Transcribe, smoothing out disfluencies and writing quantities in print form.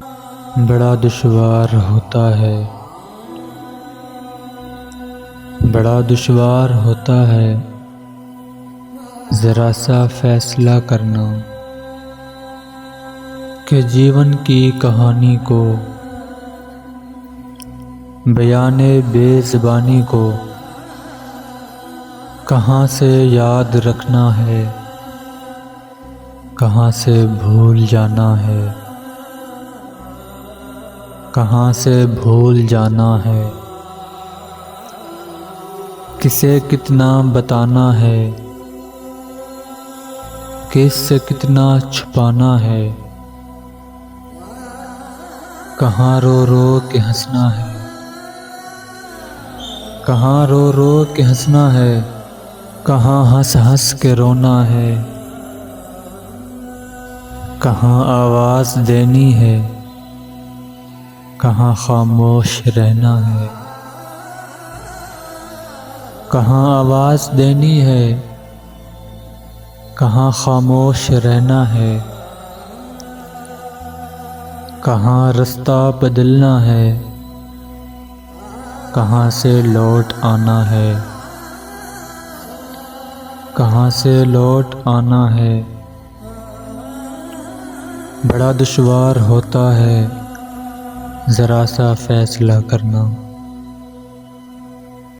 बड़ा दुश्वार होता है, बड़ा दुश्वार होता है ज़रा सा फैसला करना कि जीवन की कहानी को, बयाने बेज़बानी को कहाँ से याद रखना है, कहाँ से भूल जाना है, कहाँ से भूल जाना है। किसे कितना बताना है, किससे कितना छुपाना है। कहाँ रो रो के हंसना है, कहाँ रो रो के हंसना है, कहाँ हंस हंस के रोना है। कहाँ आवाज़ देनी है, कहाँ खामोश रहना है। कहाँ आवाज़ देनी है, कहाँ खामोश रहना है। कहाँ रास्ता बदलना है, कहाँ से लौट आना है, कहाँ से लौट आना है। बड़ा दुश्वार होता है ज़रा सा फैसला करना।